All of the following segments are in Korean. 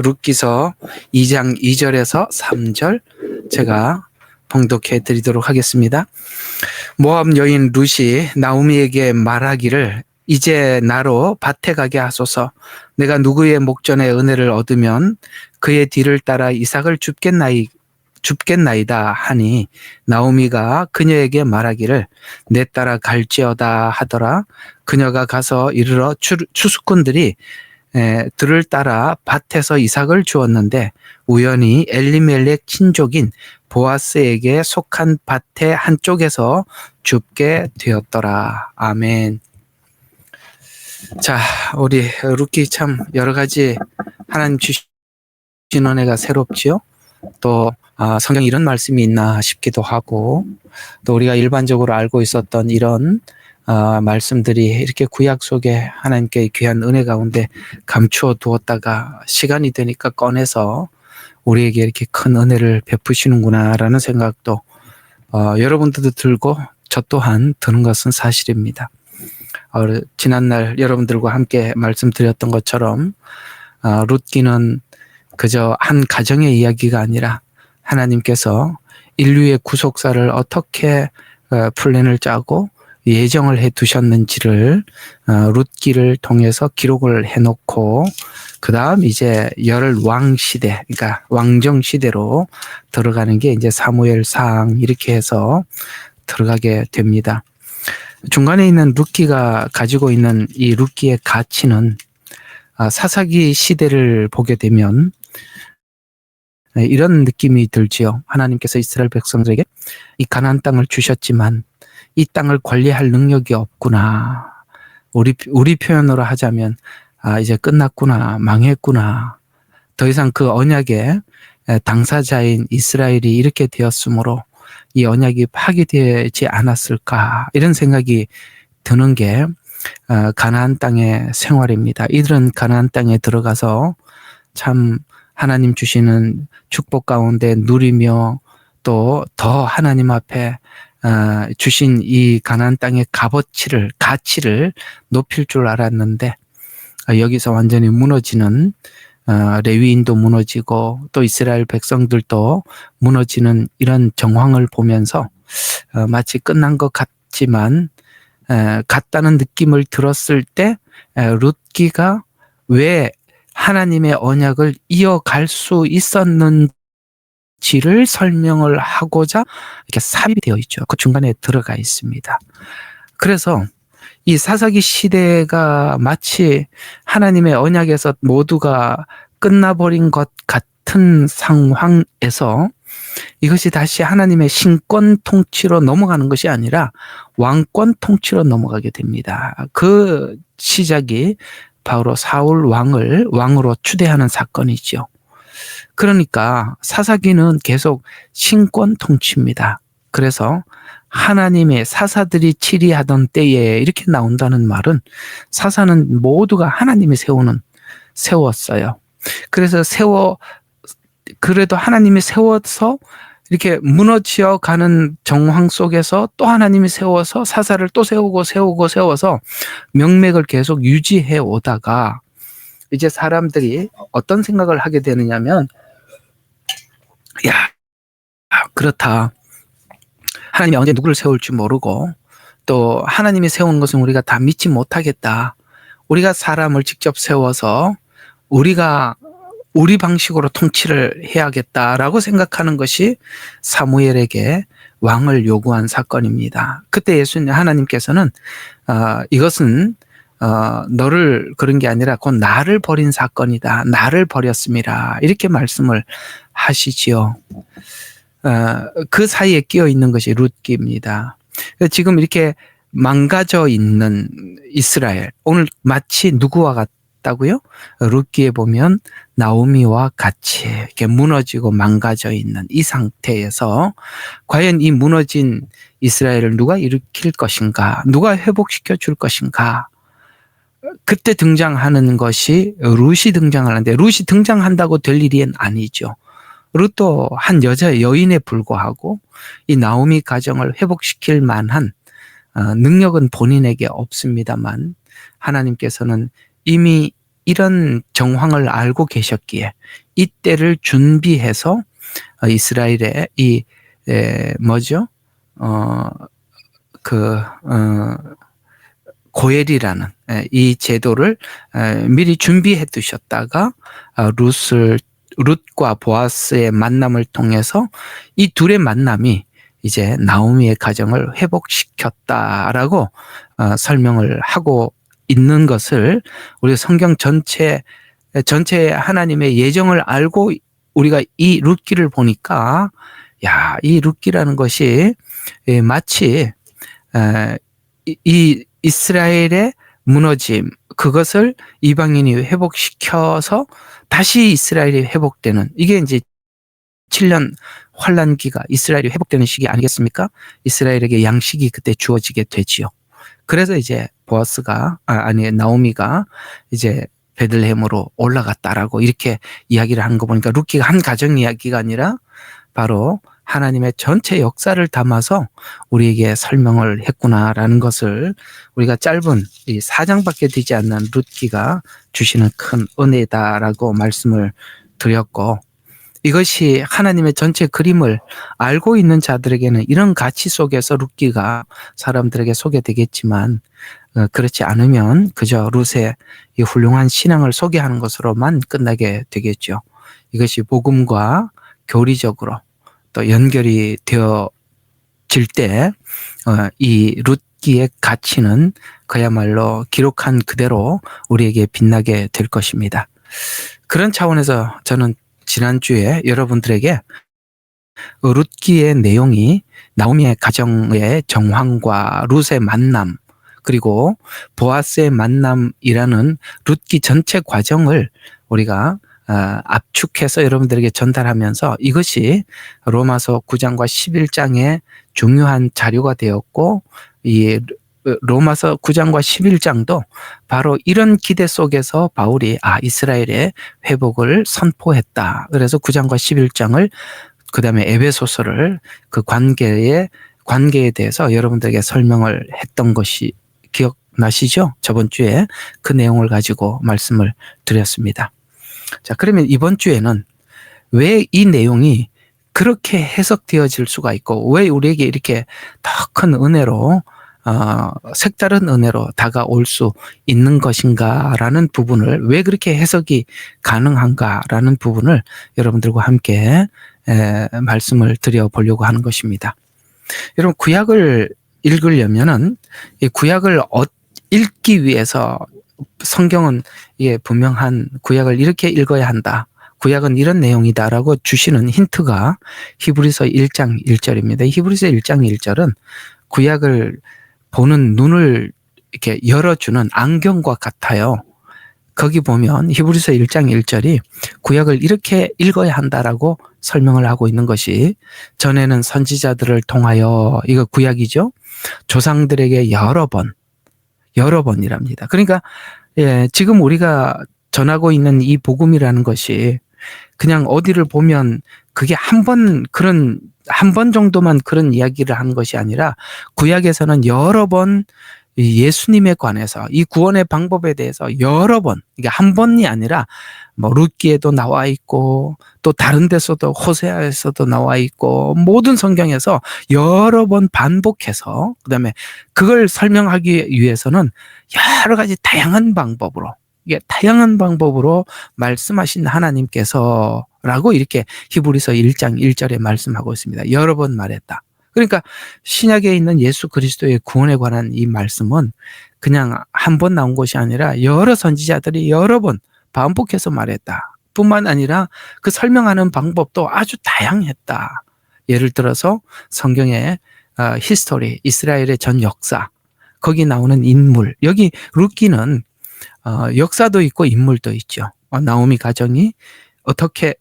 룻기서 2장 2절에서 3절 제가 봉독해 드리도록 하겠습니다. 모압 여인 룻이 나오미에게 말하기를 이제 나로 밭에 가게 하소서. 내가 누구의 목전에 은혜를 얻으면 그의 뒤를 따라 이삭을 줍겠나이다 하니 나오미가 그녀에게 말하기를 내 따라 갈지어다 하더라. 그녀가 가서 이르러 추수꾼들이 들을 따라 밭에서 이삭을 주었는데 우연히 엘리멜렉 친족인 보아스에게 속한 밭의 한쪽에서 줍게 되었더라. 아멘. 자, 우리 룻기 참 여러 가지 하나님 주신 은혜가 새롭지요. 또 성경에 이런 말씀이 있나 싶기도 하고, 또 우리가 일반적으로 알고 있었던 이런 말씀들이 이렇게 구약 속에 하나님께 귀한 은혜 가운데 감추어 두었다가 시간이 되니까 꺼내서 우리에게 이렇게 큰 은혜를 베푸시는구나라는 생각도 여러분들도 들고 저 또한 드는 것은 사실입니다. 지난날 여러분들과 함께 말씀드렸던 것처럼 룻기는 그저 한 가정의 이야기가 아니라 하나님께서 인류의 구속사를 어떻게 플랜을 짜고 예정을 해 두셨는지를 룻기를 통해서 기록을 해놓고 그 다음 이제 열왕 시대, 그러니까 왕정 시대로 들어가는 게 이제 사무엘상 이렇게 해서 들어가게 됩니다. 중간에 있는 룻기가 가지고 있는 이 룻기의 가치는 사사기 시대를 보게 되면 이런 느낌이 들지요. 하나님께서 이스라엘 백성들에게 이 가나안 땅을 주셨지만 이 땅을 관리할 능력이 없구나. 우리 표현으로 하자면 이제 끝났구나, 망했구나. 더 이상 그 언약의 당사자인 이스라엘이 이렇게 되었으므로 이 언약이 파기되지 않았을까, 이런 생각이 드는 게 가나안 땅의 생활입니다. 이들은 가나안 땅에 들어가서 참 하나님 주시는 축복 가운데 누리며 또 더 하나님 앞에 주신 이 가나안 땅의 가치를 높일 줄 알았는데 여기서 완전히 무너지는, 레위인도 무너지고 또 이스라엘 백성들도 무너지는 이런 정황을 보면서 마치 끝난 것 같지만 같다는 느낌을 들었을 때 룻기가 왜 하나님의 언약을 이어갈 수 있었는지를 설명을 하고자 이렇게 삽입이 되어 있죠. 그 중간에 들어가 있습니다. 그래서 이 사사기 시대가 마치 하나님의 언약에서 모두가 끝나버린 것 같은 상황에서 이것이 다시 하나님의 신권 통치로 넘어가는 것이 아니라 왕권 통치로 넘어가게 됩니다. 그 시작이 바로 사울 왕으로 추대하는 사건이죠. 그러니까 사사기는 계속 신권 통치입니다. 그래서 하나님의 사사들이 치리하던 때에 이렇게 나온다는 말은 사사는 모두가 하나님이 세웠어요. 그래서 그래도 하나님이 세워서 이렇게 무너져 가는 정황 속에서 또 하나님이 세워서 사사를 또 세워서 명맥을 계속 유지해 오다가 이제 사람들이 어떤 생각을 하게 되느냐면, 야, 그렇다. 하나님이 언제 누구를 세울지 모르고 또 하나님이 세우는 것은 우리가 다 믿지 못하겠다. 우리가 사람을 직접 세워서 우리가 우리 방식으로 통치를 해야겠다라고 생각하는 것이 사무엘에게 왕을 요구한 사건입니다. 그때 하나님께서는 이것은 너를 그런 게 아니라 곧 나를 버린 사건이다. 나를 버렸습니다. 이렇게 말씀을 하시지요. 그 사이에 끼어 있는 것이 룻기입니다. 지금 이렇게 망가져 있는 이스라엘, 오늘 마치 누구와 같다고요? 룻기에 보면 나오미와 같이 이렇게 무너지고 망가져 있는 이 상태에서 과연 이 무너진 이스라엘을 누가 일으킬 것인가? 누가 회복시켜 줄 것인가? 그때 등장하는 것이 룻이 등장하는데, 룻이 등장한다고 될 일이 아니죠. 룻도 한 여인에 불과하고 이 나오미 가정을 회복시킬 만한 능력은 본인에게 없습니다만 하나님께서는 이미 이런 정황을 알고 계셨기에 이때를 준비해서 이스라엘의 이 뭐죠? 고엘이라는 이 제도를 미리 준비해 두셨다가 룻과 보아스의 만남을 통해서 이 둘의 만남이 이제 나오미의 가정을 회복시켰다라고 설명을 하고 있는 것을 우리 성경 전체 하나님의 예정을 알고 우리가 이 룻기를 보니까 야, 이 룻기라는 것이 마치 이 이스라엘의 무너짐, 그것을 이방인이 회복시켜서 다시 이스라엘이 회복되는, 이게 이제 7년 환란기가 이스라엘이 회복되는 시기 아니겠습니까? 이스라엘에게 양식이 그때 주어지게 되지요. 그래서 이제 나오미가 이제 베들레헴으로 올라갔다라고 이렇게 이야기를 하는 거 보니까 룻기가 한 가정 이야기가 아니라 바로 하나님의 전체 역사를 담아서 우리에게 설명을 했구나라는 것을 우리가 짧은 이 4장밖에 되지 않는 룻기가 주시는 큰 은혜다라고 말씀을 드렸고, 이것이 하나님의 전체 그림을 알고 있는 자들에게는 이런 가치 속에서 룻기가 사람들에게 소개되겠지만, 그렇지 않으면 그저 룻의 이 훌륭한 신앙을 소개하는 것으로만 끝나게 되겠죠. 이것이 복음과 교리적으로 또 연결이 되어질 때 이 룻기의 가치는 그야말로 기록한 그대로 우리에게 빛나게 될 것입니다. 그런 차원에서 저는 지난주에 여러분들에게 룻기의 내용이 나오미의 가정의 정황과 룻의 만남, 그리고 보아스의 만남이라는 룻기 전체 과정을 우리가 압축해서 여러분들에게 전달하면서 이것이 로마서 9장과 11장의 중요한 자료가 되었고, 이 로마서 9장과 11장도 바로 이런 기대 속에서 바울이 이스라엘의 회복을 선포했다. 그래서 9장과 11장을, 그 다음에 에베소서를 그 관계에 대해서 여러분들에게 설명을 했던 것이 기억나시죠? 저번 주에 그 내용을 가지고 말씀을 드렸습니다. 자, 그러면 이번 주에는 왜 이 내용이 그렇게 해석되어질 수가 있고 왜 우리에게 이렇게 더 큰 은혜로 색다른 은혜로 다가올 수 있는 것인가라는 부분을, 왜 그렇게 해석이 가능한가라는 부분을 여러분들과 함께 말씀을 드려보려고 하는 것입니다. 여러분, 구약을 읽으려면은 이 구약을 읽기 위해서 성경은 분명한 구약을 이렇게 읽어야 한다. 구약은 이런 내용이다라고 주시는 힌트가 히브리서 1장 1절입니다. 히브리서 1장 1절은 구약을 보는 눈을 이렇게 열어주는 안경과 같아요. 거기 보면 히브리서 1장 1절이 구약을 이렇게 읽어야 한다라고 설명을 하고 있는 것이, 전에는 선지자들을 통하여, 이거 구약이죠. 조상들에게 여러 번이랍니다. 그러니까 지금 우리가 전하고 있는 이 복음이라는 것이 그냥 어디를 보면 그게 한 번 정도만 그런 이야기를 하는 것이 아니라 구약에서는 여러 번 예수님에 관해서, 이 구원의 방법에 대해서 여러 번, 이게 한 번이 아니라 뭐 룻기에도 나와 있고 또 다른 데서도 호세아에서도 나와 있고 모든 성경에서 여러 번 반복해서, 그다음에 그걸 설명하기 위해서는 여러 가지 다양한 방법으로 말씀하신 하나님께서라고 이렇게 히브리서 1장 1절에 말씀하고 있습니다. 여러 번 말했다. 그러니까 신약에 있는 예수 그리스도의 구원에 관한 이 말씀은 그냥 한 번 나온 것이 아니라 여러 선지자들이 여러 번 반복해서 말했다. 뿐만 아니라 그 설명하는 방법도 아주 다양했다. 예를 들어서 성경의 히스토리, 이스라엘의 전 역사, 거기 나오는 인물, 여기 룻기는 역사도 있고 인물도 있죠. 나오미 가정이 어떻게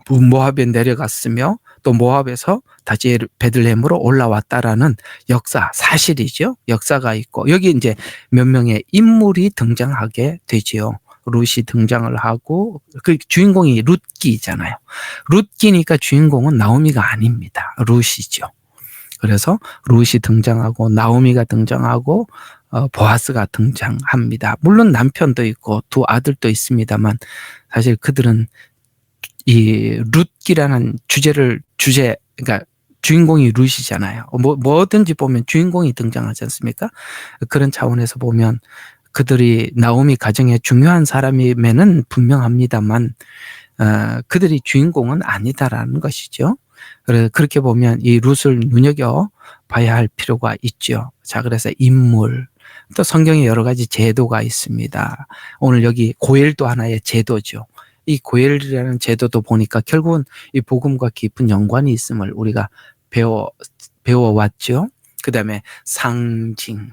모압에 내려갔으며 또 모압에서 다시 베들레헴으로 올라왔다라는 역사, 사실이죠. 역사가 있고 여기 이제 몇 명의 인물이 등장하게 되지요. 룻이 등장을 하고, 그 주인공이 룻기잖아요. 룻기니까 주인공은 나오미가 아닙니다. 룻이죠. 그래서 룻이 등장하고 나오미가 등장하고 보아스가 등장합니다. 물론 남편도 있고 두 아들도 있습니다만 사실 그들은 이 룻기라는 그러니까 주인공이 룻이잖아요. 뭐든지 보면 주인공이 등장하지 않습니까? 그런 차원에서 보면 그들이 나오미 가정의 중요한 사람임에는 분명합니다만 그들이 주인공은 아니다라는 것이죠. 그렇게 보면 이 룻을 눈여겨 봐야 할 필요가 있죠. 자, 그래서 인물, 또 성경에 여러 가지 제도가 있습니다. 오늘 여기 고엘도 하나의 제도죠. 이 고엘이라는 제도도 보니까 결국은 이 복음과 깊은 연관이 있음을 우리가 배워왔죠. 그 다음에 상징.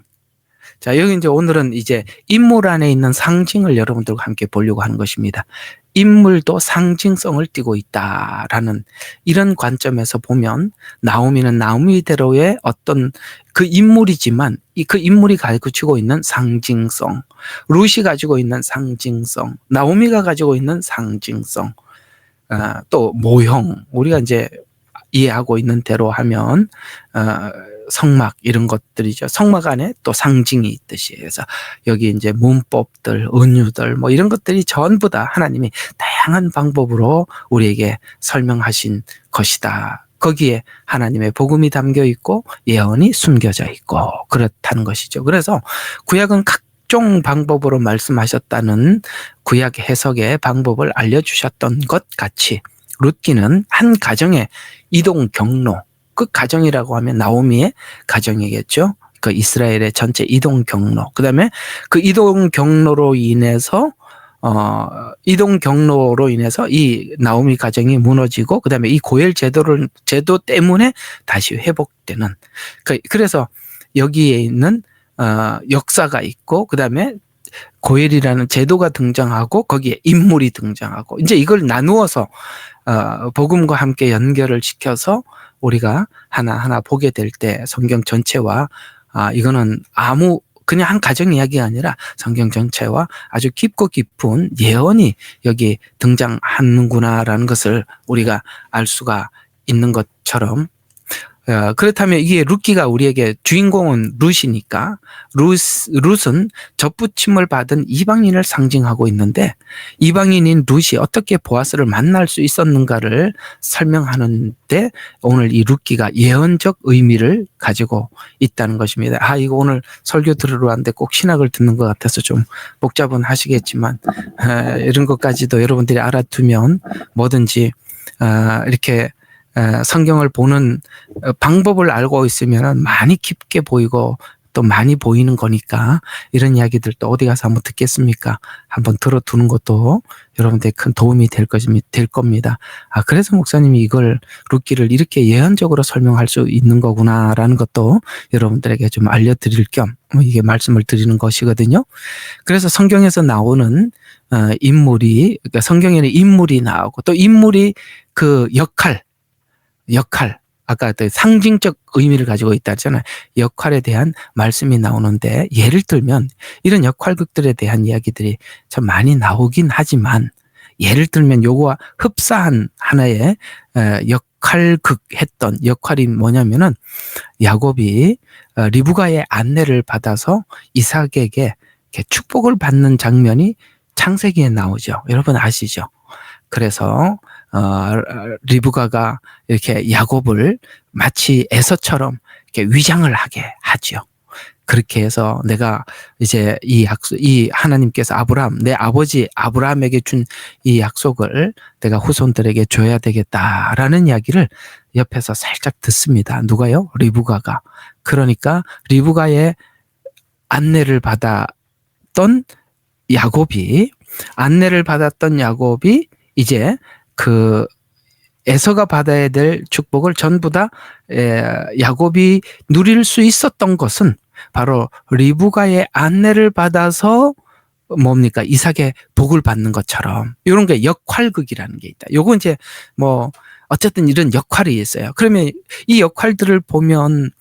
자, 여기 이제 오늘은 이제 인물 안에 있는 상징을 여러분들과 함께 보려고 하는 것입니다. 인물도 상징성을 띠고 있다라는 이런 관점에서 보면 나오미는 나오미대로의 어떤 그 인물이지만 그 인물이 가지고 있는 상징성, 룻이 가지고 있는 상징성, 나오미가 가지고 있는 상징성, 또 모형, 우리가 이제 이해하고 있는 대로 하면 성막 이런 것들이죠. 성막 안에 또 상징이 있듯이 해서 여기 이제 문법들, 은유들 뭐 이런 것들이 전부 다 하나님이 다양한 방법으로 우리에게 설명하신 것이다. 거기에 하나님의 복음이 담겨 있고 예언이 숨겨져 있고 그렇다는 것이죠. 그래서 구약은 각종 방법으로 말씀하셨다는 구약 해석의 방법을 알려주셨던 것 같이 룻기는 한 가정의 이동 경로, 그 가정이라고 하면 나오미의 가정이겠죠. 그 이스라엘의 전체 이동 경로. 그다음에 그 이동 경로로 인해서 이 나오미 가정이 무너지고 그다음에 이 고엘 제도 때문에 다시 회복되는. 그래서 여기에 있는 역사가 있고 그다음에 고엘이라는 제도가 등장하고 거기에 인물이 등장하고 이제 이걸 나누어서 복음과 함께 연결을 시켜서 우리가 하나하나 보게 될 때 성경 전체와 이거는 그냥 한 가정 이야기가 아니라 성경 전체와 아주 깊고 깊은 예언이 여기 등장하는구나라는 것을 우리가 알 수가 있는 것처럼 그렇다면 이게 룻기가 우리에게 주인공은 룻이니까 룻은 접붙임을 받은 이방인을 상징하고 있는데 이방인인 룻이 어떻게 보아스를 만날 수 있었는가를 설명하는데 오늘 이 룻기가 예언적 의미를 가지고 있다는 것입니다. 이거 오늘 설교 들으러 왔는데 꼭 신학을 듣는 것 같아서 좀 복잡은 하시겠지만 이런 것까지도 여러분들이 알아두면 뭐든지 이렇게 성경을 보는 방법을 알고 있으면 많이 깊게 보이고 또 많이 보이는 거니까 이런 이야기들 또 어디 가서 한번 듣겠습니까? 한번 들어두는 것도 여러분들의 큰 도움이 될 겁니다. 그래서 목사님이 이걸 룻기를 이렇게 예언적으로 설명할 수 있는 거구나라는 것도 여러분들에게 좀 알려드릴 겸 이게 말씀을 드리는 것이거든요. 그래서 성경에서 나오는 그러니까 성경에는 인물이 나오고 또 인물이 그 역할 아까 상징적 의미를 가지고 있다 했잖아요. 역할에 대한 말씀이 나오는데 예를 들면 이런 역할극들에 대한 이야기들이 참 많이 나오긴 하지만 예를 들면 요거와 흡사한 하나의 역할극 했던 역할이 뭐냐면은 야곱이 리브가의 안내를 받아서 이삭에게 이렇게 축복을 받는 장면이 창세기에 나오죠. 여러분 아시죠? 그래서 리브가가 이렇게 야곱을 마치 에서처럼 이렇게 위장을 하게 하죠. 그렇게 해서 내가 이제 이 하나님께서 내 아버지 아브라함에게 준 이 약속을 내가 후손들에게 줘야 되겠다라는 이야기를 옆에서 살짝 듣습니다. 누가요? 리브가가. 그러니까 리브가의 안내를 받았던 야곱이 이제 그 에서가 받아야 될 축복을 전부 다 야곱이 누릴 수 있었던 것은 바로 리브가의 안내를 받아서 뭡니까? 이삭의 복을 받는 것처럼 이런 게 역할극이라는 게 있다. 요거 이제 뭐 어쨌든 이런 역할이 있어요. 그러면 이 역할들을 보면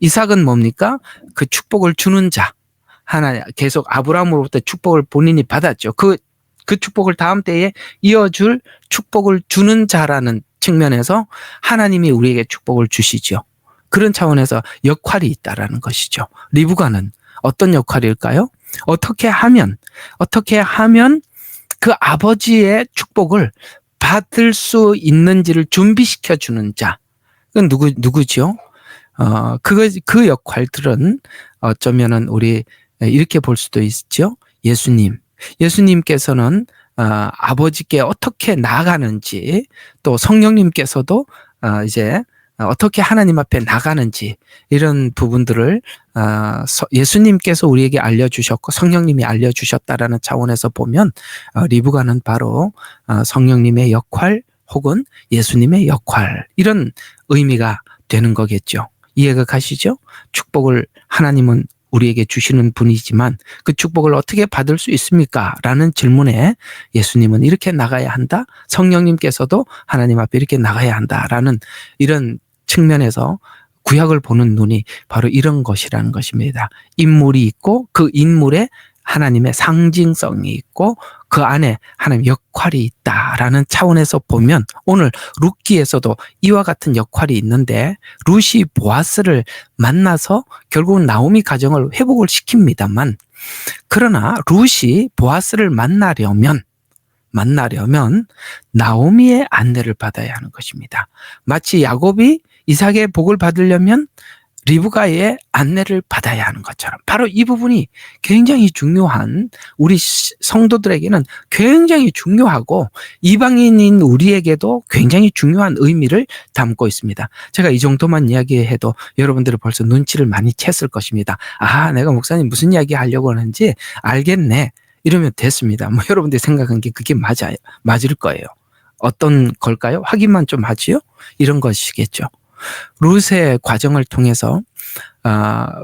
이삭은 뭡니까? 그 축복을 주는 자. 계속 아브라함으로부터 축복을 본인이 받았죠. 그 축복을 다음 때에 이어줄 축복을 주는 자라는 측면에서 하나님이 우리에게 축복을 주시죠. 그런 차원에서 역할이 있다라는 것이죠. 리브가는 어떤 역할일까요? 어떻게 하면 그 아버지의 축복을 받을 수 있는지를 준비시켜 주는 자. 그건 누구죠? 그 역할들은 어쩌면은 우리 이렇게 볼 수도 있죠. 예수님께서는 아버지께 어떻게 나아가는지, 또 성령님께서도 이제 어떻게 하나님 앞에 나가는지, 이런 부분들을 예수님께서 우리에게 알려주셨고 성령님이 알려주셨다라는 차원에서 보면 리브가는 바로 성령님의 역할 혹은 예수님의 역할, 이런 의미가 되는 거겠죠. 이해가 가시죠? 축복을 하나님은 우리에게 주시는 분이지만 그 축복을 어떻게 받을 수 있습니까? 라는 질문에 예수님은 이렇게 나가야 한다. 성령님께서도 하나님 앞에 이렇게 나가야 한다라는 이런 측면에서 구약을 보는 눈이 바로 이런 것이라는 것입니다. 인물이 있고 그 인물에 하나님의 상징성이 있고 그 안에 하나님의 역할이 있다라는 차원에서 보면 오늘 룻기에서도 이와 같은 역할이 있는데, 룻이 보아스를 만나서 결국은 나오미 가정을 회복을 시킵니다만, 그러나 룻이 보아스를 만나려면 나오미의 안내를 받아야 하는 것입니다. 마치 야곱이 이삭의 복을 받으려면 리브가의 안내를 받아야 하는 것처럼 바로 이 부분이 굉장히 중요한, 우리 성도들에게는 굉장히 중요하고 이방인인 우리에게도 굉장히 중요한 의미를 담고 있습니다. 제가 이 정도만 이야기해도 여러분들은 벌써 눈치를 많이 챘을 것입니다. 아, 내가 목사님 무슨 이야기 하려고 하는지 알겠네, 이러면 됐습니다. 여러분들이 생각한 게 그게 맞을 거예요. 어떤 걸까요? 확인만 좀 하지요? 이런 것이겠죠. 룻의 과정을 통해서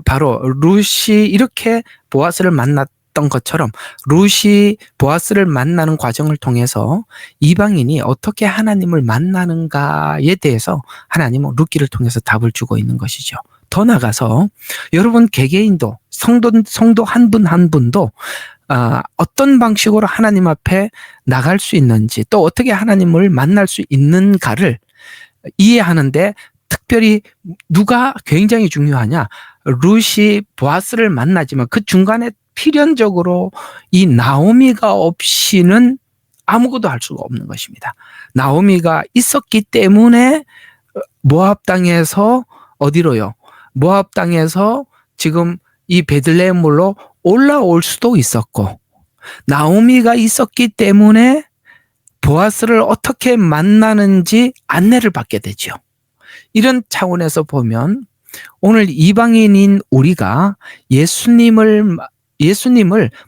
바로 룻이 이렇게 보아스를 만났던 것처럼 룻이 보아스를 만나는 과정을 통해서 이방인이 어떻게 하나님을 만나는가에 대해서 하나님은 룻기를 통해서 답을 주고 있는 것이죠. 더 나아가서 여러분 개개인도 성도 한 분 한 분도 어떤 방식으로 하나님 앞에 나갈 수 있는지, 또 어떻게 하나님을 만날 수 있는가를 이해하는데 특별히 누가 굉장히 중요하냐? 룻이 보아스를 만나지만 그 중간에 필연적으로 이 나오미가 없이는 아무것도 할 수가 없는 것입니다. 나오미가 있었기 때문에 모압 땅에서 어디로요? 모압 땅에서 지금 이 베들레헴으로 올라올 수도 있었고, 나오미가 있었기 때문에 보아스를 어떻게 만나는지 안내를 받게 되죠. 이런 차원에서 보면 오늘 이방인인 우리가 예수님을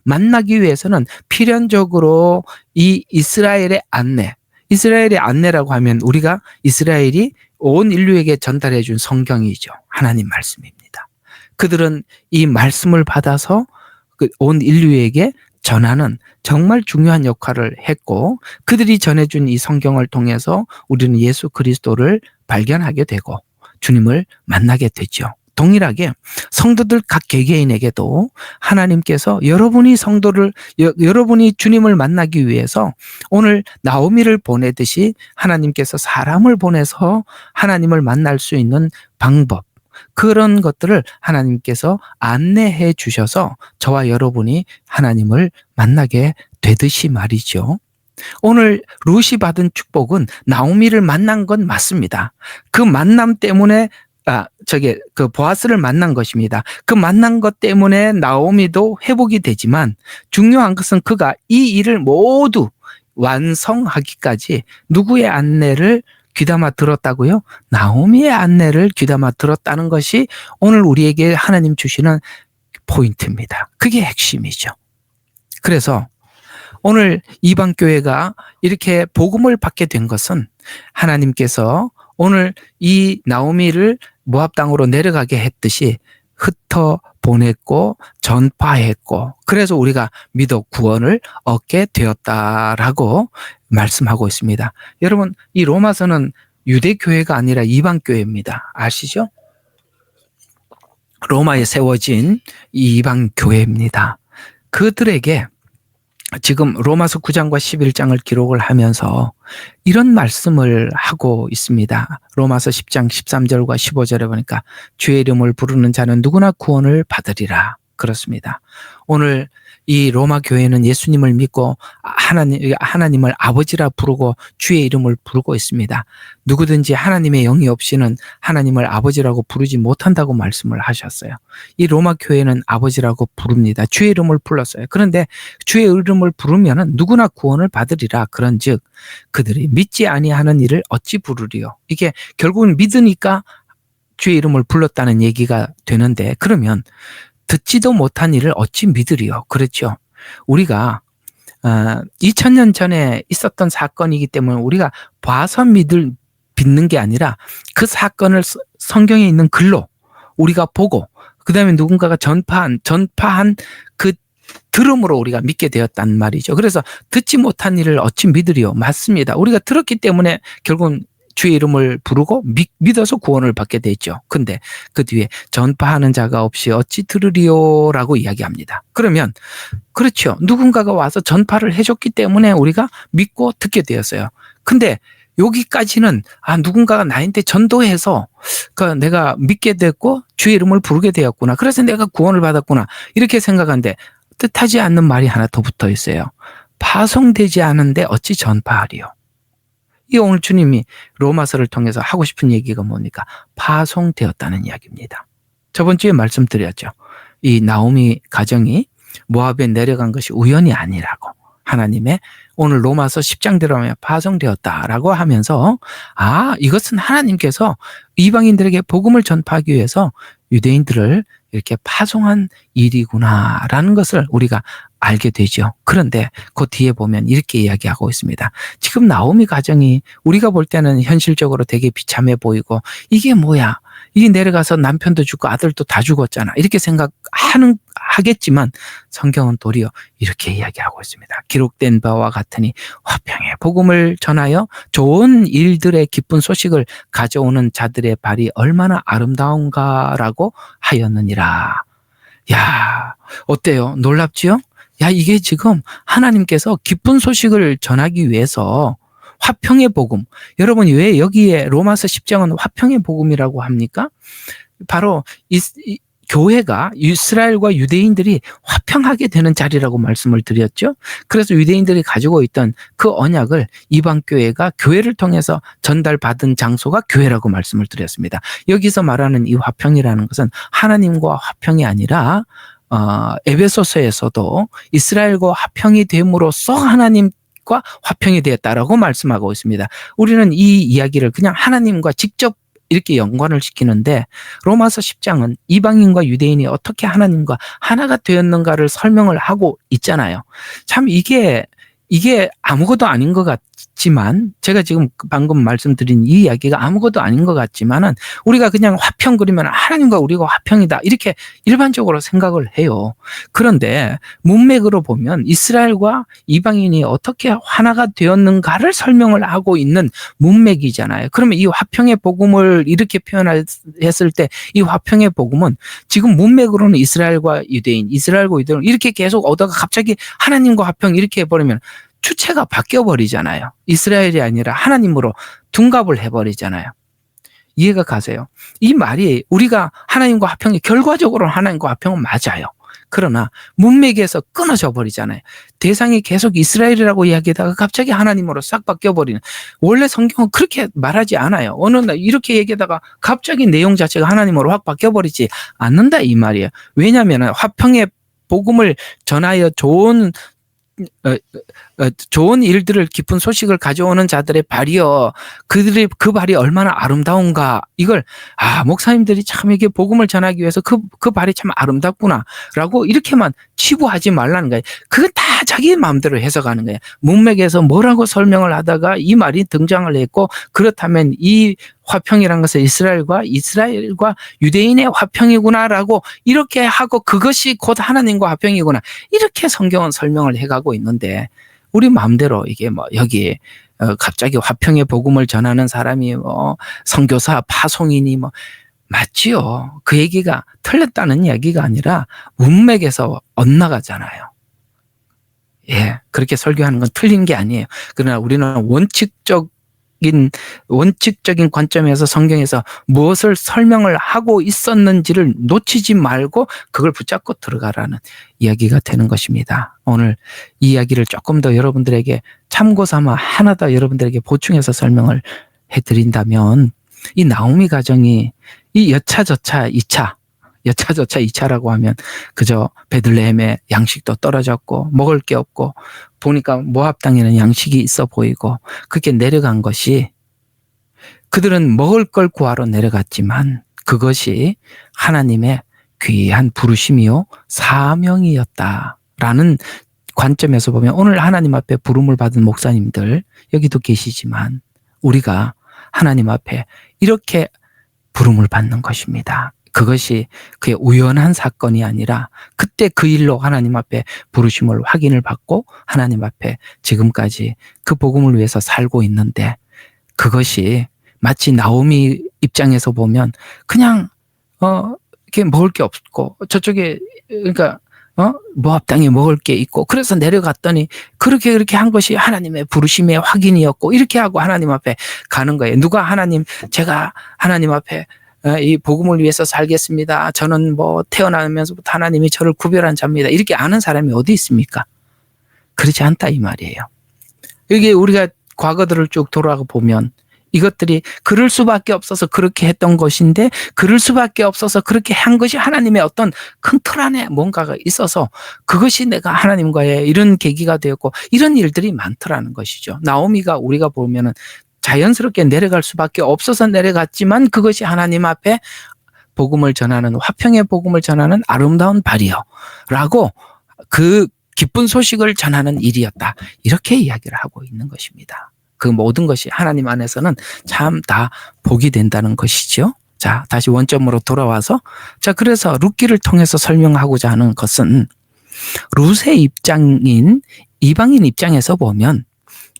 만나기 위해서는 필연적으로 이 이스라엘의 안내라고 하면 우리가 이스라엘이 온 인류에게 전달해 준 성경이죠. 하나님 말씀입니다. 그들은 이 말씀을 받아서 온 인류에게 전하는 정말 중요한 역할을 했고, 그들이 전해준 이 성경을 통해서 우리는 예수 그리스도를 발견하게 되고 주님을 만나게 되죠. 동일하게 성도들 각 개개인에게도 하나님께서 여러분이 주님을 만나기 위해서 오늘 나오미를 보내듯이 하나님께서 사람을 보내서 하나님을 만날 수 있는 방법, 그런 것들을 하나님께서 안내해 주셔서 저와 여러분이 하나님을 만나게 되듯이 말이죠. 오늘 룻이 받은 축복은 나오미를 만난 건 맞습니다. 그 만남 때문에 그 보아스를 만난 것입니다. 그 만난 것 때문에 나오미도 회복이 되지만 중요한 것은 그가 이 일을 모두 완성하기까지 누구의 안내를 귀담아 들었다고요? 나오미의 안내를 귀담아 들었다는 것이 오늘 우리에게 하나님 주시는 포인트입니다. 그게 핵심이죠. 그래서 오늘 이방교회가 이렇게 복음을 받게 된 것은 하나님께서 오늘 이 나오미를 모압 땅으로 내려가게 했듯이 흩어 보냈고 전파했고, 그래서 우리가 믿어 구원을 얻게 되었다라고 말씀하고 있습니다. 여러분, 이 로마서는 유대교회가 아니라 이방교회입니다. 아시죠? 로마에 세워진 이 이방교회입니다. 그들에게 지금 로마서 9장과 11장을 기록을 하면서 이런 말씀을 하고 있습니다. 로마서 10장 13절과 15절에 보니까 주의 이름을 부르는 자는 누구나 구원을 받으리라. 그렇습니다. 오늘 이 로마 교회는 예수님을 믿고 하나님을 아버지라 부르고 주의 이름을 부르고 있습니다. 누구든지 하나님의 영이 없이는 하나님을 아버지라고 부르지 못한다고 말씀을 하셨어요. 이 로마 교회는 아버지라고 부릅니다. 주의 이름을 불렀어요. 그런데 주의 이름을 부르면은 누구나 구원을 받으리라. 그런즉 그들이 믿지 아니하는 일을 어찌 부르리요. 이게 결국은 믿으니까 주의 이름을 불렀다는 얘기가 되는데, 그러면 듣지도 못한 일을 어찌 믿으리요. 그렇죠. 우리가 2000년 전에 있었던 사건이기 때문에 우리가 봐서 믿는 게 아니라 그 사건을 성경에 있는 글로 우리가 보고 그 다음에 누군가가 전파한 그 들음으로 우리가 믿게 되었단 말이죠. 그래서 듣지 못한 일을 어찌 믿으리요. 맞습니다. 우리가 들었기 때문에 결국은 주의 이름을 부르고 믿어서 구원을 받게 됐죠. 근데 그 뒤에 전파하는 자가 없이 어찌 들으리요라고 이야기합니다. 그러면 그렇죠. 누군가가 와서 전파를 해줬기 때문에 우리가 믿고 듣게 되었어요. 근데 여기까지는 누군가가 나한테 전도해서 내가 믿게 됐고 주의 이름을 부르게 되었구나. 그래서 내가 구원을 받았구나. 이렇게 생각하는데 뜻하지 않는 말이 하나 더 붙어 있어요. 파송되지 않은데 어찌 전파하리요. 이 오늘 주님이 로마서를 통해서 하고 싶은 얘기가 뭡니까? 파송되었다는 이야기입니다. 저번 주에 말씀드렸죠. 이 나오미 가정이 모압에 내려간 것이 우연이 아니라고. 하나님의 오늘 로마서 10장대로 하면 파송되었다라고 하면서 이것은 하나님께서 이방인들에게 복음을 전파하기 위해서 유대인들을 이렇게 파송한 일이구나라는 것을 우리가 알게 되죠. 그런데 그 뒤에 보면 이렇게 이야기하고 있습니다. 지금 나오미 가정이 우리가 볼 때는 현실적으로 되게 비참해 보이고 이게 뭐야? 이 내려가서 남편도 죽고 아들도 다 죽었잖아. 이렇게 하겠지만 성경은 도리어 이렇게 이야기하고 있습니다. 기록된 바와 같으니 화평의 복음을 전하여 좋은 일들의 기쁜 소식을 가져오는 자들의 발이 얼마나 아름다운가라고 하였느니라. 야, 어때요? 놀랍지요? 이게 지금 하나님께서 기쁜 소식을 전하기 위해서 화평의 복음. 여러분 왜 여기에 로마서 10장은 화평의 복음이라고 합니까? 바로 교회가 이스라엘과 유대인들이 화평하게 되는 자리라고 말씀을 드렸죠. 그래서 유대인들이 가지고 있던 그 언약을 이방 교회가 교회를 통해서 전달받은 장소가 교회라고 말씀을 드렸습니다. 여기서 말하는 이 화평이라는 것은 하나님과 화평이 아니라 에베소서에서도 이스라엘과 화평이 됨으로써 하나님과 화평이 되었다라고 말씀하고 있습니다. 우리는 이 이야기를 그냥 하나님과 직접 이렇게 연관을 시키는데 로마서 10장은 이방인과 유대인이 어떻게 하나님과 하나가 되었는가를 설명을 하고 있잖아요. 참 이게 아무것도 아닌 것 같지만 제가 지금 방금 말씀드린 이 이야기가 아무것도 아닌 것 같지만은 우리가 그냥 화평 그리면 하나님과 우리가 화평이다 이렇게 일반적으로 생각을 해요. 그런데 문맥으로 보면 이스라엘과 이방인이 어떻게 하나가 되었는가를 설명을 하고 있는 문맥이잖아요. 그러면 이 화평의 복음을 이렇게 표현했을 때 이 화평의 복음은 지금 문맥으로는 이스라엘과 유대인 이렇게 계속 오다가 갑자기 하나님과 화평 이렇게 해버리면 주체가 바뀌어버리잖아요. 이스라엘이 아니라 하나님으로 둔갑을 해버리잖아요. 이해가 가세요? 이 말이 우리가 하나님과 화평이 결과적으로 하나님과 화평은 맞아요. 그러나 문맥에서 끊어져 버리잖아요. 대상이 계속 이스라엘이라고 이야기하다가 갑자기 하나님으로 싹 바뀌어버리는. 원래 성경은 그렇게 말하지 않아요. 어느 날 이렇게 얘기하다가 갑자기 내용 자체가 하나님으로 확 바뀌어버리지 않는다 이 말이에요. 왜냐하면 화평의 복음을 전하여 좋은 일들을 기쁜 소식을 가져오는 자들의 발이여 그들의 그 발이 얼마나 아름다운가 이걸 목사님들이 참 이게 복음을 전하기 위해서 그 발이 참 아름답구나라고 이렇게만 치부하지 말라는 거예요. 그건 다 자기 마음대로 해석하는 거예요. 문맥에서 뭐라고 설명을 하다가 이 말이 등장을 했고 그렇다면 이 화평이란 것은 이스라엘과 유대인의 화평이구나라고 이렇게 하고 그것이 곧 하나님과 화평이구나 이렇게 성경은 설명을 해가고 있는데 우리 마음대로 이게 여기 갑자기 화평의 복음을 전하는 사람이 선교사 파송이니 맞지요. 그 얘기가 틀렸다는 이야기가 아니라 문맥에서 엇나가잖아요. 그렇게 설교하는 건 틀린 게 아니에요. 그러나 우리는 원칙적인 관점에서 성경에서 무엇을 설명을 하고 있었는지를 놓치지 말고 그걸 붙잡고 들어가라는 이야기가 되는 것입니다. 오늘 이 이야기를 조금 더 여러분들에게 참고 삼아 하나 더 여러분들에게 보충해서 설명을 해드린다면, 이 나오미 가정이 이 여차저차 2차라고 하면 그저 베들레헴에 양식도 떨어졌고 먹을 게 없고 보니까 모압 땅에는 양식이 있어 보이고 그렇게 내려간 것이, 그들은 먹을 걸 구하러 내려갔지만 그것이 하나님의 귀한 부르심이요 사명이었다라는 관점에서 보면, 오늘 하나님 앞에 부름을 받은 목사님들 여기도 계시지만 우리가 하나님 앞에 이렇게 부름을 받는 것입니다. 그것이 그의 우연한 사건이 아니라 그때 그 일로 하나님 앞에 부르심을 확인을 받고 하나님 앞에 지금까지 그 복음을 위해서 살고 있는데, 그것이 마치 나오미 입장에서 보면 그냥 이렇게 먹을 게 없고 저쪽에 그러니까 모압 땅에 먹을 게 있고 그래서 내려갔더니 그렇게 한 것이 하나님의 부르심의 확인이었고, 이렇게 하고 하나님 앞에 가는 거예요. 누가 하나님, 제가 하나님 앞에 이 복음을 위해서 살겠습니다. 저는 뭐 태어나면서부터 하나님이 저를 구별한 자입니다. 이렇게 아는 사람이 어디 있습니까? 그렇지 않다 이 말이에요. 이게 우리가 과거들을 쭉 돌아가 보면 이것들이 그럴 수밖에 없어서 그렇게 했던 것인데, 그럴 수밖에 없어서 그렇게 한 것이 하나님의 어떤 큰 틀 안에 뭔가가 있어서 그것이 내가 하나님과의 이런 계기가 되었고, 이런 일들이 많더라는 것이죠. 나오미가 우리가 보면은 자연스럽게 내려갈 수밖에 없어서 내려갔지만 그것이 하나님 앞에 복음을 전하는, 화평의 복음을 전하는 아름다운 발이요라고 그 기쁜 소식을 전하는 일이었다, 이렇게 이야기를 하고 있는 것입니다. 그 모든 것이 하나님 안에서는 참 다 복이 된다는 것이죠. 자, 다시 원점으로 돌아와서, 자, 그래서 룻기를 통해서 설명하고자 하는 것은, 룻의 입장인 이방인 입장에서 보면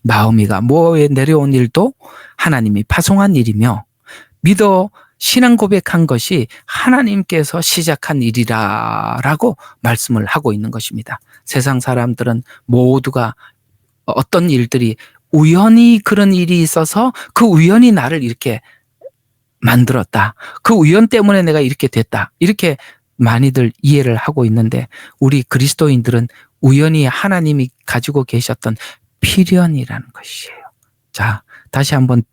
나오미가 모압에 내려온 일도 하나님이 파송한 일이며 믿어 신앙 고백한 것이 하나님께서 시작한 일이라고 말씀을 하고 있는 것입니다. 세상 사람들은 모두가 어떤 일들이 우연히 그런 일이 있어서 그 우연히 나를 이렇게 만들었다, 그 우연 때문에 내가 이렇게 됐다, 이렇게 많이들 이해를 하고 있는데, 우리 그리스도인들은 우연히 하나님이 가지고 계셨던 필연이라는 것이에요. 자, 다시 한번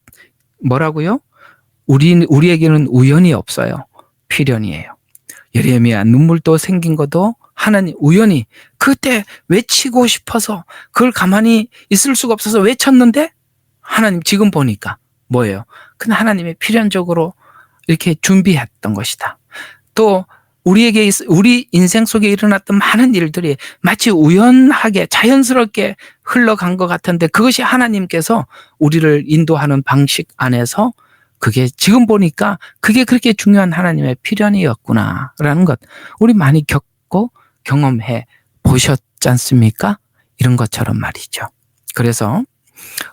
뭐라고요? 우리에게는 우연이 없어요. 필연이에요. 예레미야, 눈물도 생긴 것도 하나님 우연히 그때 외치고 싶어서 그걸 가만히 있을 수가 없어서 외쳤는데, 하나님 지금 보니까 뭐예요? 그건 하나님의 필연적으로 이렇게 준비했던 것이다. 또 우리 인생 속에 일어났던 많은 일들이 마치 우연하게 자연스럽게 흘러간 것 같은데, 그것이 하나님께서 우리를 인도하는 방식 안에서 그게 지금 보니까 그게 그렇게 중요한 하나님의 필연이었구나라는 것, 우리 많이 겪고 경험해 보셨지 않습니까? 이런 것처럼 말이죠. 그래서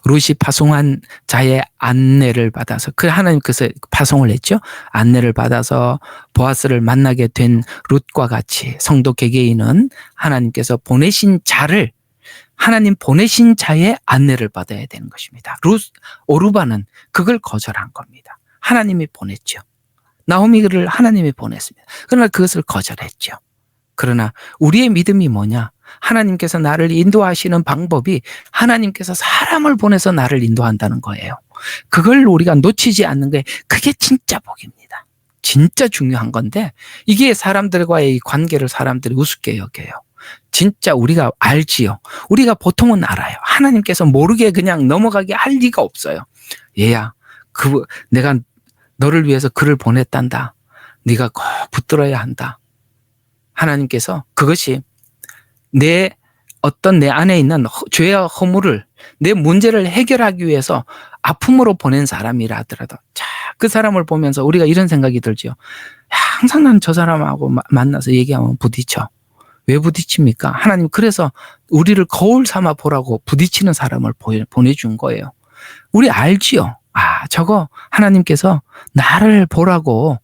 룻이 파송한 자의 안내를 받아서, 그 하나님께서 파송을 했죠. 안내를 받아서 보아스를 만나게 된 룻과 같이 성도 개개인은 하나님께서 보내신 자를, 하나님 보내신 자의 안내를 받아야 되는 것입니다. 오르바는 그걸 거절한 겁니다. 하나님이 보냈죠. 나오미를 하나님이 보냈습니다. 그러나 그것을 거절했죠. 그러나 우리의 믿음이 뭐냐? 하나님께서 나를 인도하시는 방법이 하나님께서 사람을 보내서 나를 인도한다는 거예요. 그걸 우리가 놓치지 않는 게 그게 진짜 복입니다. 진짜 중요한 건데, 이게 사람들과의 관계를 사람들이 우습게 여겨요. 진짜 우리가 알지요. 우리가 보통은 알아요. 하나님께서 모르게 그냥 넘어가게 할 리가 없어요. 얘야, 내가 너를 위해서 그를 보냈단다. 네가 꼭 붙들어야 한다. 하나님께서 그것이 내 안에 있는 죄와 허물을, 내 문제를 해결하기 위해서 아픔으로 보낸 사람이라 하더라도, 자, 그 사람을 보면서 우리가 이런 생각이 들죠. 항상 난 저 사람하고 만나서 얘기하면 부딪혀. 왜 부딪힙니까? 하나님 그래서 우리를 거울 삼아 보라고 부딪히는 사람을 보내준 거예요. 우리 알지요. 저거 하나님께서 나를 보라고,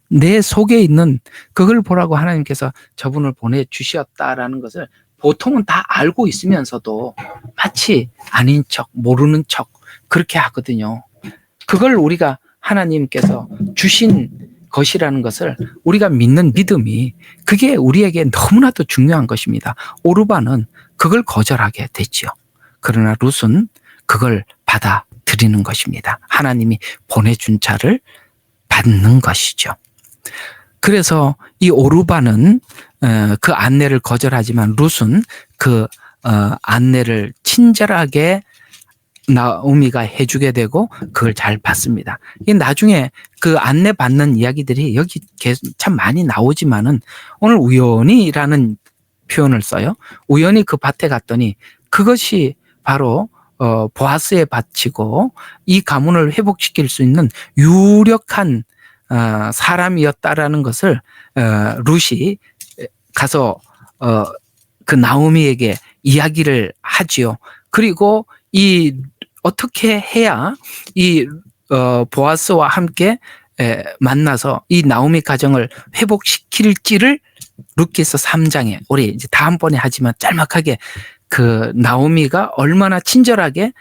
내 속에 있는 그걸 보라고 하나님께서 저분을 보내주셨다라는 것을 보통은 다 알고 있으면서도 마치 아닌 척, 모르는 척 그렇게 하거든요. 그걸 우리가 하나님께서 주신 것이라는 것을 우리가 믿는 믿음이 그게 우리에게 너무나도 중요한 것입니다. 오르반은 그걸 거절하게 됐죠. 그러나 룻은 그걸 받아들이는 것입니다. 하나님이 보내준 자를 받는 것이죠. 그래서 이 오르반은 그 안내를 거절하지만 룻은 그 안내를 친절하게 나오미가 해주게 되고 그걸 잘 받습니다. 나중에 그 안내 받는 이야기들이 여기 참 많이 나오지만은 오늘 우연히라는 표현을 써요. 우연히 그 밭에 갔더니 그것이 바로 보아스의 밭이고 이 가문을 회복시킬 수 있는 유력한 사람이었다라는 것을 룻이 가서 그 나오미에게 이야기를 하지요. 그리고 이 어떻게 해야 이 보아스와 함께 만나서 이 나오미 가정을 회복시킬지를 룻기서 3장에 우리 이제 다음번에 하지만 짤막하게 그 나오미가 얼마나 친절하게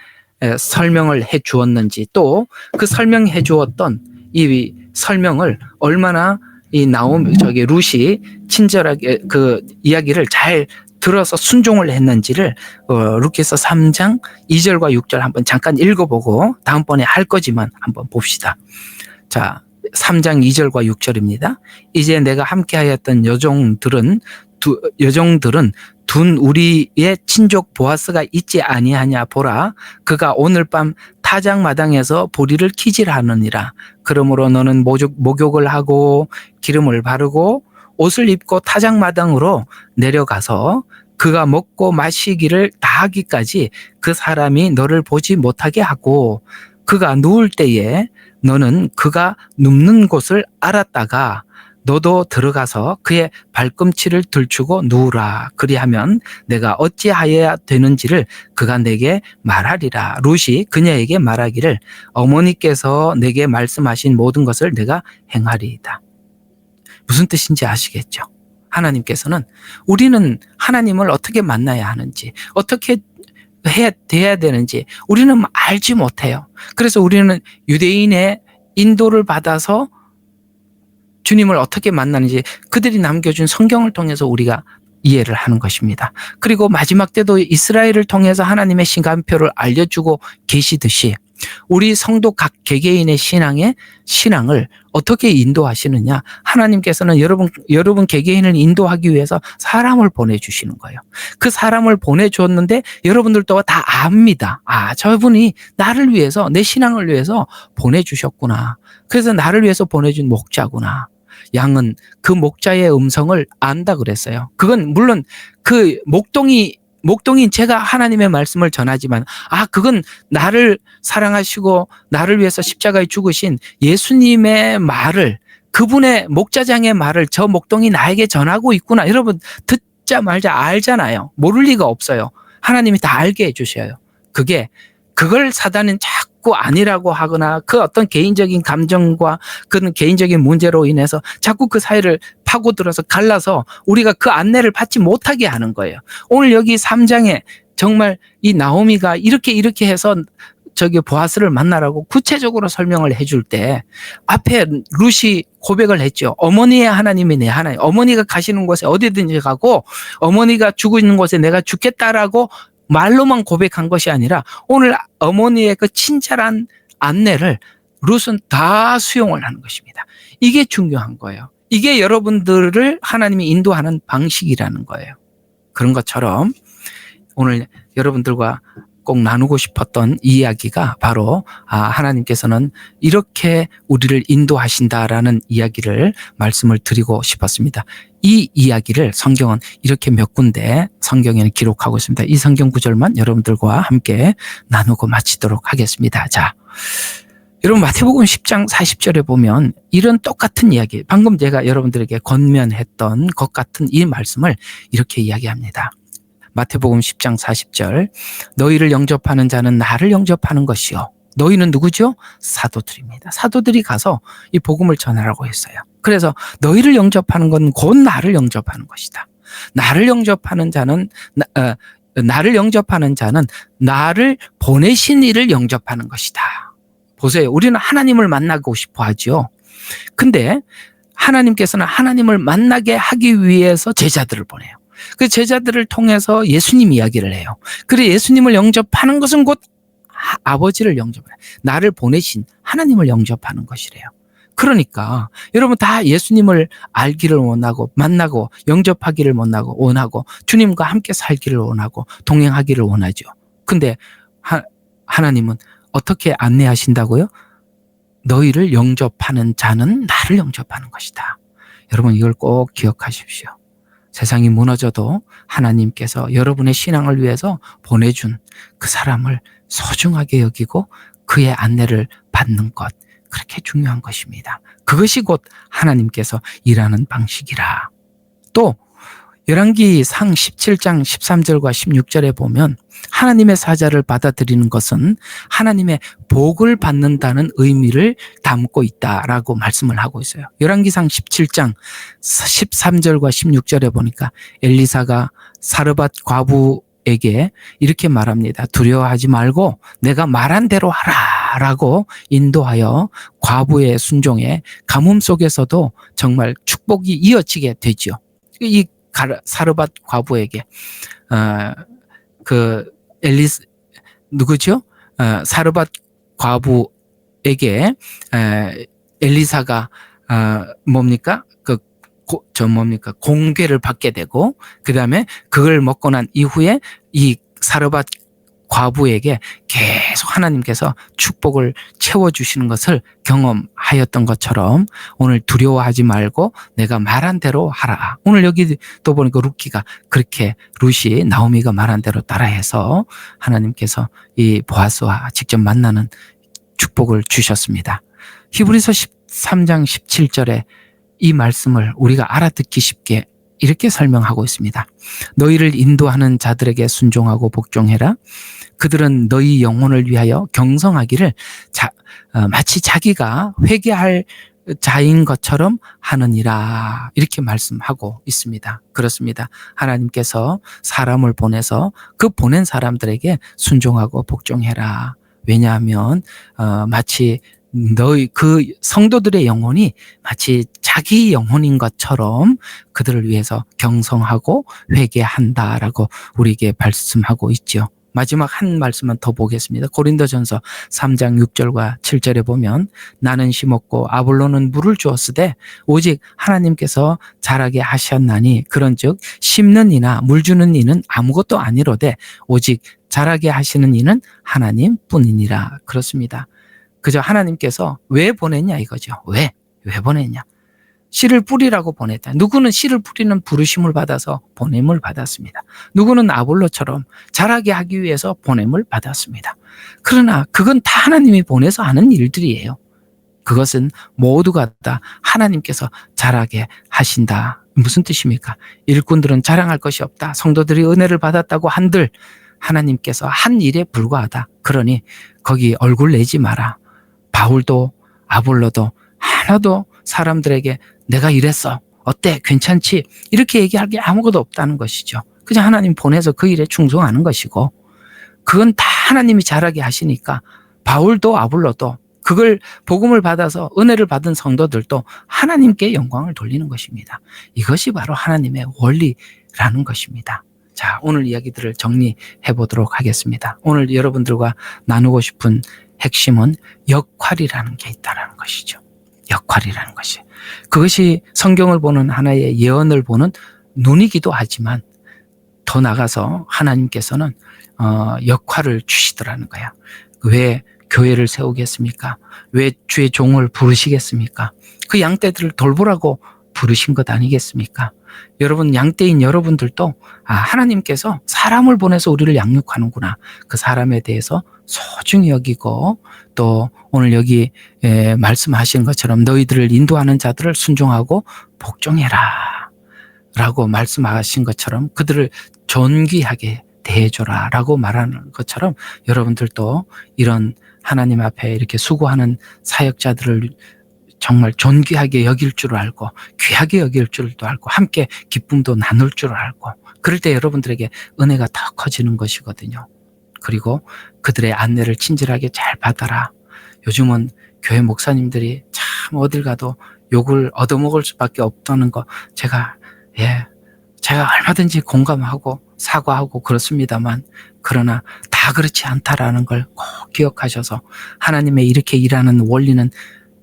설명을 해 주었는지 또 그 설명해 주었던 이 설명을 얼마나 이 룻이 친절하게 그 이야기를 잘 들어서 순종을 했는지를 룻기서 3장 2절과 6절 한번 잠깐 읽어보고 다음번에 할 거지만 한번 봅시다. 자, 3장 2절과 6절입니다. 이제 내가 함께하였던 여종들은 둔 우리의 친족 보아스가 있지 아니하냐 보라. 그가 오늘 밤 타작마당에서 보리를 키질하느니라. 그러므로 너는 목욕을 하고 기름을 바르고 옷을 입고 타작마당으로 내려가서 그가 먹고 마시기를 다 하기까지 그 사람이 너를 보지 못하게 하고 그가 누울 때에 너는 그가 눕는 곳을 알았다가 너도 들어가서 그의 발꿈치를 들추고 누우라. 그리하면 내가 어찌하여야 되는지를 그가 내게 말하리라. 룻이 그녀에게 말하기를 어머니께서 내게 말씀하신 모든 것을 내가 행하리이다. 무슨 뜻인지 아시겠죠? 하나님께서는 우리는 하나님을 어떻게 만나야 하는지 어떻게 돼야 되는지 우리는 알지 못해요. 그래서 우리는 유대인의 인도를 받아서 주님을 어떻게 만나는지 그들이 남겨준 성경을 통해서 우리가 이해를 하는 것입니다. 그리고 마지막 때도 이스라엘을 통해서 하나님의 시간표를 알려주고 계시듯이 우리 성도 각 개개인의 신앙을 어떻게 인도하시느냐. 하나님께서는 여러분 개개인을 인도하기 위해서 사람을 보내주시는 거예요. 그 사람을 보내줬는데 여러분들도 다 압니다. 아, 저분이 나를 위해서 내 신앙을 위해서 보내주셨구나. 그래서 나를 위해서 보내준 목자구나. 양은 그 목자의 음성을 안다 그랬어요. 그건 물론 그 목동인 제가 하나님의 말씀을 전하지만 그건 나를 사랑하시고 나를 위해서 십자가에 죽으신 예수님의 말을 그분의 목자장의 말을 저 목동이 나에게 전하고 있구나. 여러분 듣자 말자 알잖아요. 모를 리가 없어요. 하나님이 다 알게 해주셔요. 그걸 사단은 자꾸 아니라고 하거나 그 어떤 개인적인 감정과 그런 개인적인 문제로 인해서 자꾸 그 사이를 파고들어서 갈라서 우리가 그 안내를 받지 못하게 하는 거예요. 오늘 여기 3장에 정말 이 나오미가 이렇게 해서 보아스를 만나라고 구체적으로 설명을 해줄 때 앞에 룻이 고백을 했죠. 어머니의 하나님이 내 하나님. 어머니가 가시는 곳에 어디든지 가고 어머니가 죽고 있는 곳에 내가 죽겠다라고 말로만 고백한 것이 아니라 오늘 어머니의 그 친절한 안내를 룻은 다 수용을 하는 것입니다. 이게 중요한 거예요. 이게 여러분들을 하나님이 인도하는 방식이라는 거예요. 그런 것처럼 오늘 여러분들과 꼭 나누고 싶었던 이 이야기가 바로 하나님께서는 이렇게 우리를 인도하신다라는 이야기를 말씀을 드리고 싶었습니다. 이 이야기를 성경은 이렇게 몇 군데 성경에는 기록하고 있습니다. 이 성경 구절만 여러분들과 함께 나누고 마치도록 하겠습니다. 자, 여러분 마태복음 10장 40절에 보면 이런 똑같은 이야기, 방금 제가 여러분들에게 권면했던 것 같은 이 말씀을 이렇게 이야기합니다. 마태복음 10장 40절 너희를 영접하는 자는 나를 영접하는 것이요. 너희는 누구죠? 사도들입니다. 사도들이 가서 이 복음을 전하라고 했어요. 그래서 너희를 영접하는 건 곧 나를 영접하는 것이다. 나를 영접하는 자는 나를 영접하는 자는 나를 보내신 이를 영접하는 것이다. 보세요. 우리는 하나님을 만나고 싶어 하죠. 근데 하나님께서는 하나님을 만나게 하기 위해서 제자들을 보내요. 그 제자들을 통해서 예수님 이야기를 해요. 그래 예수님을 영접하는 것은 곧 아버지를 영접해요. 나를 보내신 하나님을 영접하는 것이래요. 그러니까 여러분 다 예수님을 알기를 원하고 만나고 영접하기를 원하고 주님과 함께 살기를 원하고 동행하기를 원하죠. 근데 하나님은 어떻게 안내하신다고요? 너희를 영접하는 자는 나를 영접하는 것이다. 여러분 이걸 꼭 기억하십시오. 세상이 무너져도 하나님께서 여러분의 신앙을 위해서 보내준 그 사람을 소중하게 여기고 그의 안내를 받는 것, 그렇게 중요한 것입니다. 그것이 곧 하나님께서 일하는 방식이라. 또 열왕기상 17장 13절과 16절에 보면 하나님의 사자를 받아들이는 것은 하나님의 복을 받는다는 의미를 담고 있다라고 말씀을 하고 있어요. 열왕기상 17장 13절과 16절에 보니까 엘리사가 사르밧 과부에게 이렇게 말합니다. 두려워하지 말고 내가 말한 대로 하라 라고 인도하여 과부의 순종에 가뭄 속에서도 정말 축복이 이어지게 되죠. 이 사르밧 과부에게 누구죠? 사르밧 과부에게 엘리사가 뭡니까? 공궤를 받게 되고 그다음에 그걸 먹고 난 이후에 이 사르밧 과부에게 계속 하나님께서 축복을 채워주시는 것을 경험하였던 것처럼 오늘 두려워하지 말고 내가 말한 대로 하라. 오늘 여기 또 보니까 룻이 나오미가 말한 대로 따라해서 하나님께서 이 보아스와 직접 만나는 축복을 주셨습니다. 히브리서 13장 17절에 이 말씀을 우리가 알아듣기 쉽게 이렇게 설명하고 있습니다. 너희를 인도하는 자들에게 순종하고 복종해라. 그들은 너희 영혼을 위하여 경성하기를 마치 자기가 회개할 자인 것처럼 하느니라. 이렇게 말씀하고 있습니다. 그렇습니다. 하나님께서 사람을 보내서 그 보낸 사람들에게 순종하고 복종해라. 왜냐하면 마치 너희 그 성도들의 영혼이 마치 자기 영혼인 것처럼 그들을 위해서 경성하고 회개한다라고 우리에게 말씀하고 있죠. 마지막 한 말씀만 더 보겠습니다. 고린도전서 3장 6절과 7절에 보면 나는 심었고 아볼로는 물을 주었으되 오직 하나님께서 자라게 하셨나니 그런즉 심는 이나 물 주는 이는 아무것도 아니로되 오직 자라게 하시는 이는 하나님뿐이니라. 그렇습니다. 그저 하나님께서 왜 보냈냐 이거죠. 왜 보냈냐. 씨를 뿌리라고 보냈다. 누구는 씨를 뿌리는 부르심을 받아서 보냄을 받았습니다. 누구는 아볼로처럼 자라게 하기 위해서 보냄을 받았습니다. 그러나 그건 다 하나님이 보내서 하는 일들이에요. 그것은 모두가 다 하나님께서 자라게 하신다. 무슨 뜻입니까? 일꾼들은 자랑할 것이 없다. 성도들이 은혜를 받았다고 한들 하나님께서 한 일에 불과하다. 그러니 거기 얼굴 내지 마라. 바울도 아볼로도 하나도 사람들에게 내가 이랬어. 어때? 괜찮지? 이렇게 얘기할 게 아무것도 없다는 것이죠. 그냥 하나님 보내서 그 일에 충성하는 것이고 그건 다 하나님이 잘하게 하시니까 바울도 아볼로도 그걸 복음을 받아서 은혜를 받은 성도들도 하나님께 영광을 돌리는 것입니다. 이것이 바로 하나님의 원리라는 것입니다. 자, 오늘 이야기들을 정리해 보도록 하겠습니다. 오늘 여러분들과 나누고 싶은 핵심은 역할이라는 게 있다는 것이죠. 역할이라는 것이. 그것이 성경을 보는 하나의 예언을 보는 눈이기도 하지만 더 나가서 하나님께서는 역할을 주시더라는 거야. 왜 교회를 세우겠습니까? 왜 주의 종을 부르시겠습니까? 그 양떼들을 돌보라고 부르신 것 아니겠습니까? 여러분 양떼인 여러분들도 하나님께서 사람을 보내서 우리를 양육하는구나. 그 사람에 대해서 소중히 여기고 또 오늘 여기 말씀하신 것처럼 너희들을 인도하는 자들을 순종하고 복종해라 라고 말씀하신 것처럼 그들을 존귀하게 대해줘라 라고 말하는 것처럼 여러분들도 이런 하나님 앞에 이렇게 수고하는 사역자들을 정말 존귀하게 여길 줄 알고 귀하게 여길 줄도 알고 함께 기쁨도 나눌 줄 알고 그럴 때 여러분들에게 은혜가 더 커지는 것이거든요. 그리고 그들의 안내를 친절하게 잘 받아라. 요즘은 교회 목사님들이 참 어딜 가도 욕을 얻어먹을 수밖에 없다는 거 제가 얼마든지 공감하고 사과하고 그렇습니다만 그러나 다 그렇지 않다라는 걸 꼭 기억하셔서 하나님의 이렇게 일하는 원리는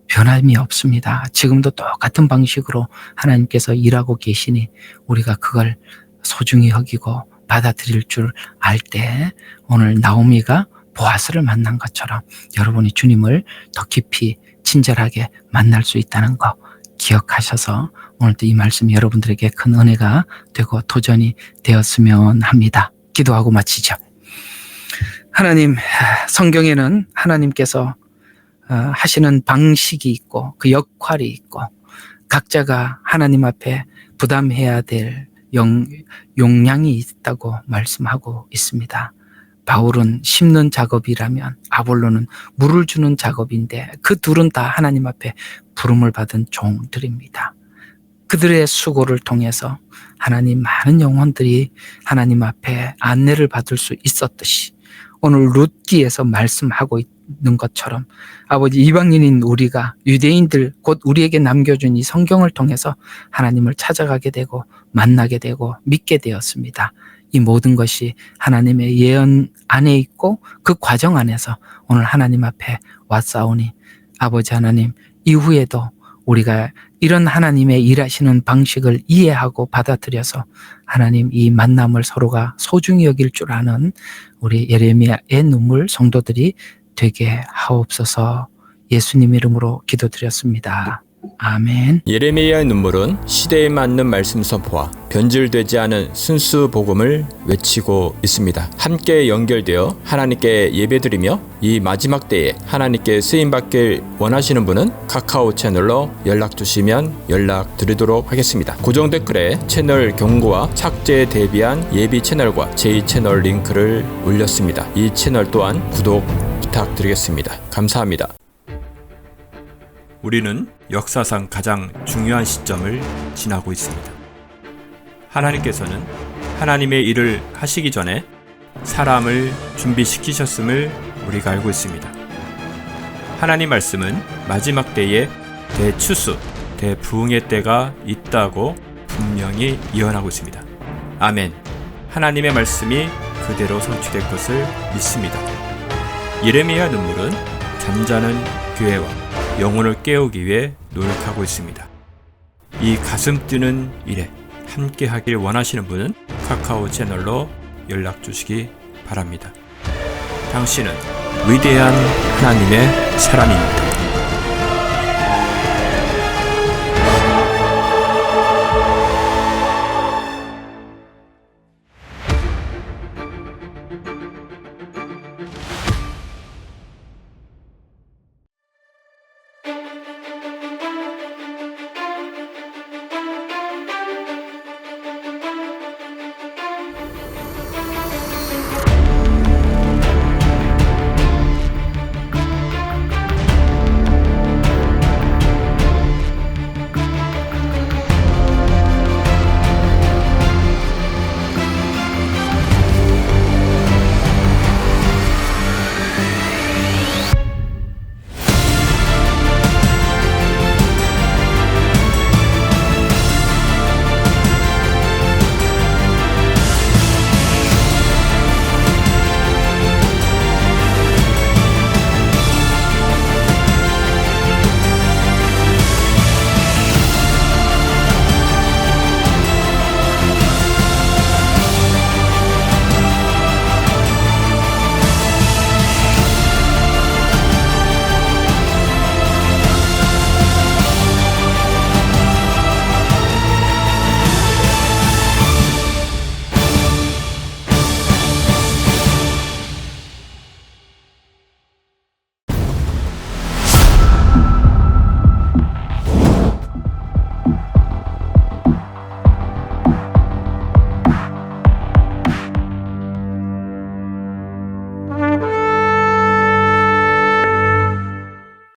변함이 없습니다. 지금도 똑같은 방식으로 하나님께서 일하고 계시니 우리가 그걸 소중히 여기고 받아들일 줄 알 때 오늘 나오미가 보아스를 만난 것처럼 여러분이 주님을 더 깊이 친절하게 만날 수 있다는 거 기억하셔서 오늘도 이 말씀이 여러분들에게 큰 은혜가 되고 도전이 되었으면 합니다. 기도하고 마치죠. 하나님, 성경에는 하나님께서 하시는 방식이 있고 그 역할이 있고 각자가 하나님 앞에 부담해야 될 용량이 있다고 말씀하고 있습니다. 바울은 심는 작업이라면 아볼로는 물을 주는 작업인데 그 둘은 다 하나님 앞에 부름을 받은 종들입니다. 그들의 수고를 통해서 하나님 많은 영혼들이 하나님 앞에 안내를 받을 수 있었듯이 오늘 룻기에서 말씀하고 있는 것처럼 아버지 이방인인 우리가 유대인들 곧 우리에게 남겨준 이 성경을 통해서 하나님을 찾아가게 되고 만나게 되고 믿게 되었습니다. 이 모든 것이 하나님의 예언 안에 있고 그 과정 안에서 오늘 하나님 앞에 왔사오니 아버지 하나님 이후에도 우리가 이런 하나님의 일하시는 방식을 이해하고 받아들여서 하나님 이 만남을 서로가 소중히 여길 줄 아는 우리 예레미야의 눈물 성도들이 되게 하옵소서. 예수님 이름으로 기도드렸습니다. 아멘. 예레미야의 눈물은 시대에 맞는 말씀 선포와 변질되지 않은 순수 복음을 외치고 있습니다. 함께 연결되어 하나님께 예배드리며 이 마지막 때에 하나님께 쓰임받길 원하시는 분은 카카오 채널로 연락 주시면 연락드리도록 하겠습니다. 고정 댓글에 채널 경고와 착제에 대비한 예비 채널과 제2채널 링크를 올렸습니다. 이 채널 또한 구독 부탁드리겠습니다. 감사합니다. 우리는 역사상 가장 중요한 시점을 지나고 있습니다. 하나님께서는 하나님의 일을 하시기 전에 사람을 준비시키셨음을 우리가 알고 있습니다. 하나님 말씀은 마지막 때에 대추수, 대부흥의 때가 있다고 분명히 예언하고 있습니다. 아멘. 하나님의 말씀이 그대로 성취될 것을 믿습니다. 예레미야 눈물은 잠자는 교회와 영혼을 깨우기 위해 노력하고 있습니다. 이 가슴 뛰는 일에 함께 하길 원하시는 분은 카카오 채널로 연락 주시기 바랍니다. 당신은 위대한 하나님의 사람입니다.